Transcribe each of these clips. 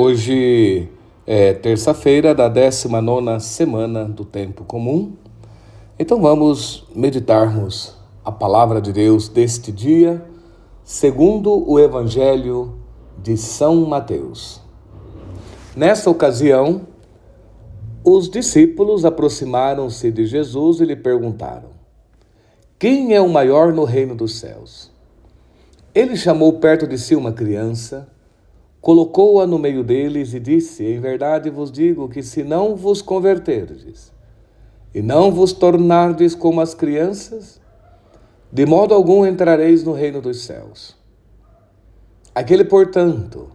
Hoje é terça-feira da 19ª semana do Tempo Comum. Então vamos meditarmos a palavra de Deus deste dia, segundo o Evangelho de São Mateus. Nessa ocasião, os discípulos aproximaram-se de Jesus e lhe perguntaram: quem é o maior no reino dos céus? Ele chamou perto de si uma criança, colocou-a no meio deles e disse: em verdade vos digo que se não vos converterdes e não vos tornardes como as crianças, de modo algum entrareis no reino dos céus. Aquele, portanto,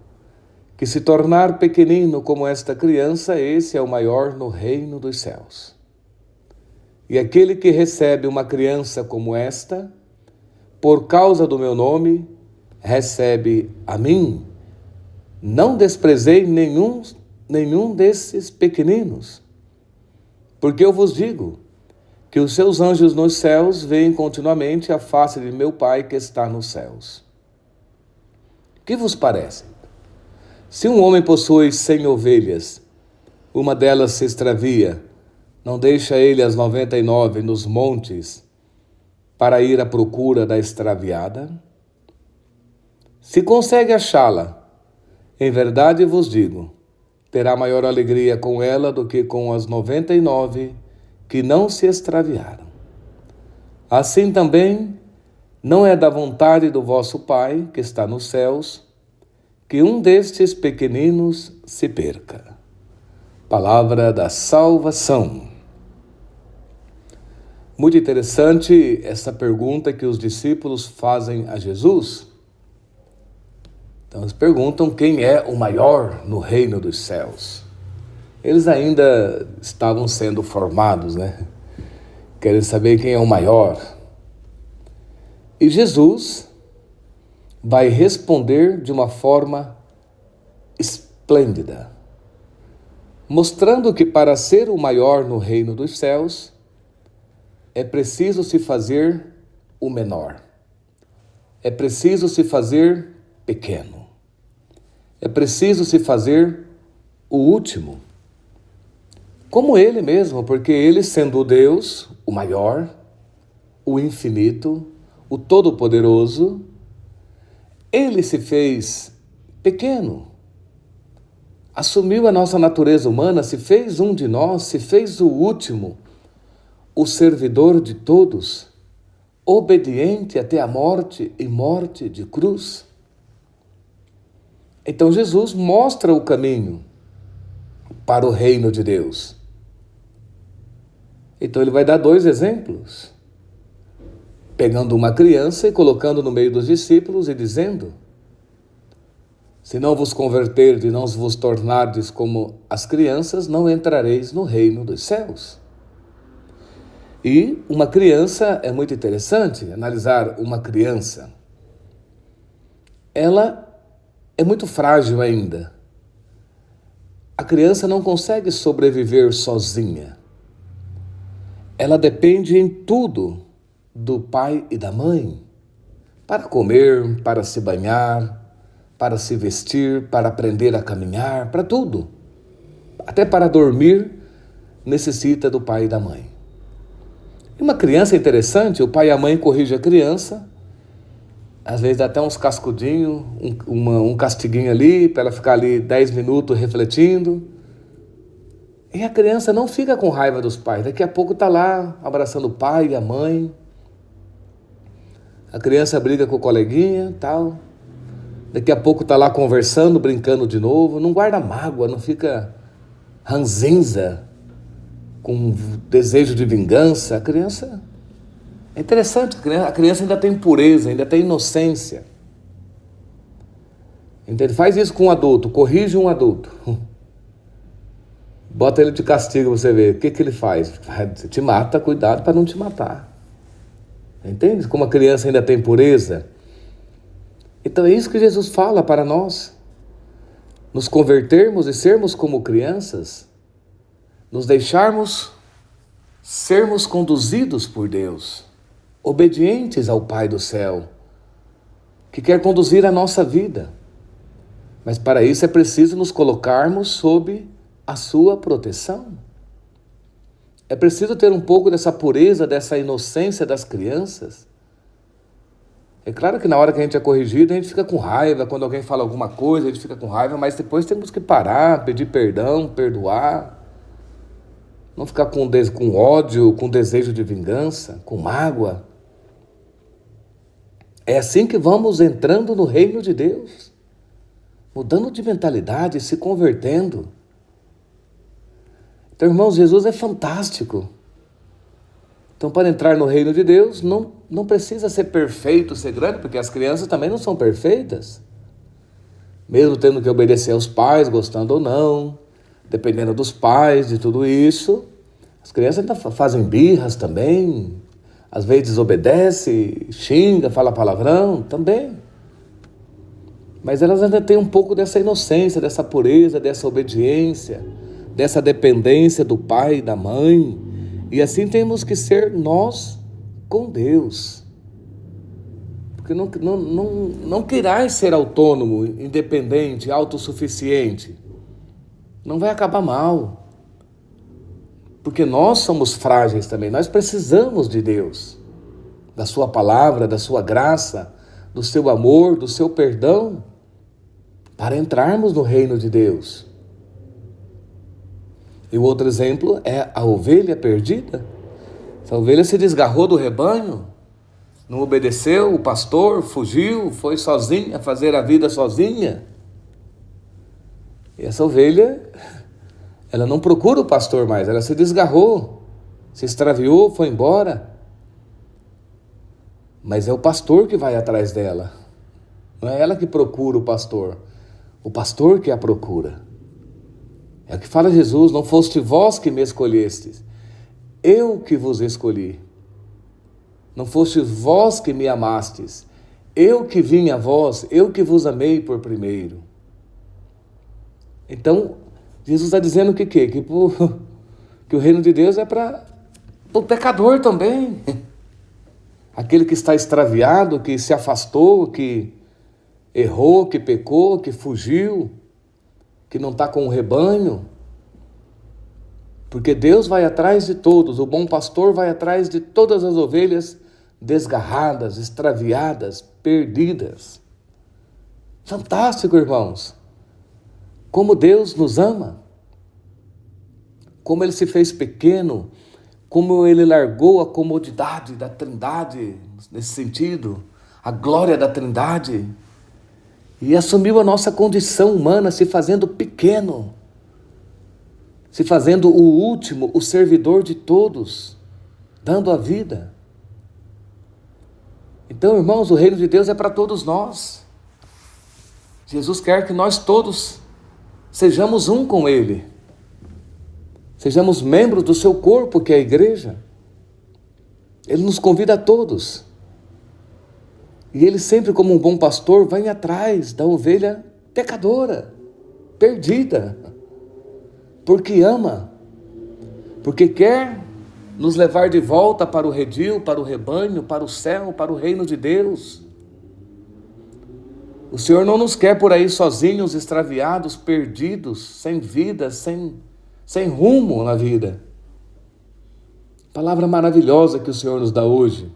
que se tornar pequenino como esta criança, esse é o maior no reino dos céus. E aquele que recebe uma criança como esta, por causa do meu nome, recebe a mim. Não desprezei nenhum desses pequeninos, porque eu vos digo que os seus anjos nos céus veem continuamente a face de meu Pai que está nos céus. Que vos parece? Se um homem possui 100 ovelhas, uma delas se extravia, não deixa ele as 99 nos montes para ir à procura da extraviada? Se consegue achá-la, em verdade vos digo, terá maior alegria com ela do que com as 99 que não se extraviaram. Assim também, não é da vontade do vosso Pai, que está nos céus, que um destes pequeninos se perca. Palavra da salvação. Muito interessante essa pergunta que os discípulos fazem a Jesus. Então eles perguntam quem é o maior no reino dos céus. Eles ainda estavam sendo formados, né? Querem saber quem é o maior. E Jesus vai responder de uma forma esplêndida, mostrando que para ser o maior no reino dos céus, é preciso se fazer o menor. É preciso se fazer pequeno. É preciso se fazer o último. Como ele mesmo, porque ele, sendo o Deus, o maior, o infinito, o todo-poderoso, ele se fez pequeno. Assumiu a nossa natureza humana, se fez um de nós, se fez o último, o servidor de todos, obediente até a morte e morte de cruz. Então Jesus mostra o caminho para o reino de Deus. Então ele vai dar 2 exemplos. Pegando uma criança e colocando no meio dos discípulos e dizendo: se não vos converterdes e não vos tornardes como as crianças, não entrareis no reino dos céus. E uma criança, é muito interessante analisar uma criança. Ela é muito frágil ainda. A criança não consegue sobreviver sozinha. Ela depende em tudo do pai e da mãe, para comer, para se banhar, para se vestir, para aprender a caminhar, para tudo. Até para dormir, necessita do pai e da mãe. E uma criança interessante, o pai e a mãe corrigem a criança, às vezes dá até uns cascudinhos, um castiguinho ali, para ela ficar ali 10 minutos refletindo. E a criança não fica com raiva dos pais, daqui a pouco está lá abraçando o pai e a mãe. A criança briga com o coleguinha, tal. Daqui a pouco está lá conversando, brincando de novo. Não guarda mágoa, não fica ranzinza, com desejo de vingança. A criança... É interessante, a criança ainda tem pureza, ainda tem inocência. Então ele faz isso com um adulto, corrige um adulto. Bota ele de castigo para você ver. O que ele faz? Você te mata, cuidado para não te matar. Entende? Como a criança ainda tem pureza. Então é isso que Jesus fala para nós. Nos convertermos e sermos como crianças, nos deixarmos sermos conduzidos por Deus, obedientes ao Pai do céu, que quer conduzir a nossa vida. Mas para isso é preciso nos colocarmos sob a sua proteção. É preciso ter um pouco dessa pureza, dessa inocência das crianças. É claro que na hora que a gente é corrigido, a gente fica com raiva. Quando alguém fala alguma coisa, a gente fica com raiva. Mas depois temos que parar, pedir perdão, perdoar. Não ficar com ódio, com desejo de vingança, com mágoa. É assim que vamos entrando no reino de Deus. Mudando de mentalidade, se convertendo. Então, irmãos, Jesus é fantástico. Então, para entrar no reino de Deus, não precisa ser perfeito, ser grande, porque as crianças também não são perfeitas. Mesmo tendo que obedecer aos pais, gostando ou não, dependendo dos pais, de tudo isso, as crianças ainda fazem birras também, às vezes desobedece, xinga, fala palavrão, também. Mas elas ainda têm um pouco dessa inocência, dessa pureza, dessa obediência, dessa dependência do pai e da mãe. E assim temos que ser nós com Deus. Porque não queirais ser autônomo, independente, autossuficiente. Não vai acabar mal. Porque nós somos frágeis também, nós precisamos de Deus, da sua palavra, da sua graça, do seu amor, do seu perdão, para entrarmos no reino de Deus. E o outro exemplo é a ovelha perdida. Essa ovelha se desgarrou do rebanho, não obedeceu o pastor, fugiu, foi sozinha fazer a vida sozinha. E essa ovelha, ela não procura o pastor mais, ela se desgarrou, se extraviou, foi embora. Mas é o pastor que vai atrás dela. Não é ela que procura o pastor que a procura. É o que fala Jesus: não foste vós que me escolhestes, eu que vos escolhi. Não foste vós que me amastes, eu que vim a vós, eu que vos amei por primeiro. Então, Jesus está dizendo que o reino de Deus é para o pecador também. Aquele que está extraviado, que se afastou, que errou, que pecou, que fugiu, que não está com o rebanho. Porque Deus vai atrás de todos, o bom pastor vai atrás de todas as ovelhas desgarradas, extraviadas, perdidas. Fantástico, irmãos. Como Deus nos ama. Como Ele se fez pequeno, como Ele largou a comodidade da Trindade, nesse sentido, a glória da Trindade, e assumiu a nossa condição humana, se fazendo pequeno, se fazendo o último, o servidor de todos, dando a vida. Então, irmãos, o reino de Deus é para todos nós. Jesus quer que nós todos sejamos um com Ele. Sejamos membros do seu corpo, que é a igreja. Ele nos convida a todos. E Ele sempre, como um bom pastor, vai atrás da ovelha pecadora, perdida. Porque ama. Porque quer nos levar de volta para o redil, para o rebanho, para o céu, para o reino de Deus. O Senhor não nos quer por aí sozinhos, extraviados, perdidos, sem vida, sem rumo na vida. Palavra maravilhosa que o Senhor nos dá hoje.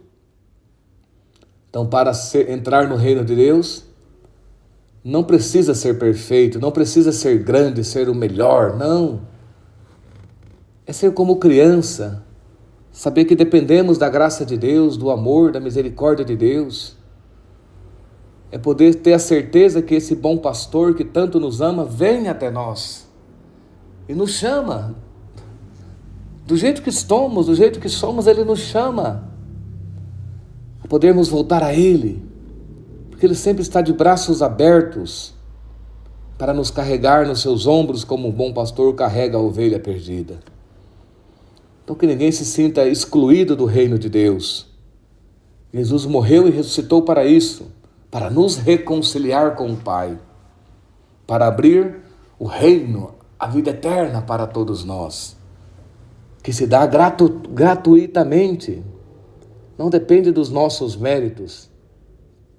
Então, para entrar no reino de Deus, não precisa ser perfeito, não precisa ser grande, ser o melhor, não. É ser como criança, saber que dependemos da graça de Deus, do amor, da misericórdia de Deus. É poder ter a certeza que esse bom pastor que tanto nos ama vem até nós e nos chama. Do jeito que somos, Ele nos chama a podermos voltar a Ele, porque Ele sempre está de braços abertos para nos carregar nos seus ombros como um bom pastor carrega a ovelha perdida. Então que ninguém se sinta excluído do reino de Deus. Jesus morreu e ressuscitou para isso, para nos reconciliar com o Pai, para abrir o reino, a vida eterna para todos nós, que se dá gratuitamente, não depende dos nossos méritos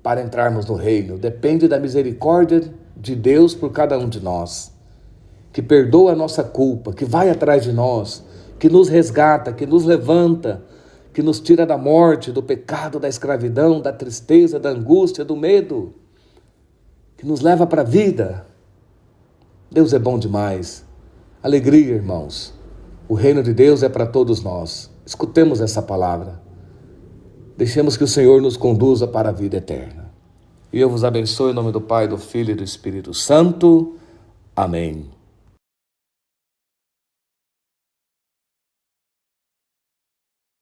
para entrarmos no reino, depende da misericórdia de Deus por cada um de nós, que perdoa a nossa culpa, que vai atrás de nós, que nos resgata, que nos levanta, que nos tira da morte, do pecado, da escravidão, da tristeza, da angústia, do medo, que nos leva para a vida. Deus é bom demais. Alegria, irmãos. O reino de Deus é para todos nós. Escutemos essa palavra. Deixemos que o Senhor nos conduza para a vida eterna. E eu vos abençoe em nome do Pai, do Filho e do Espírito Santo. Amém.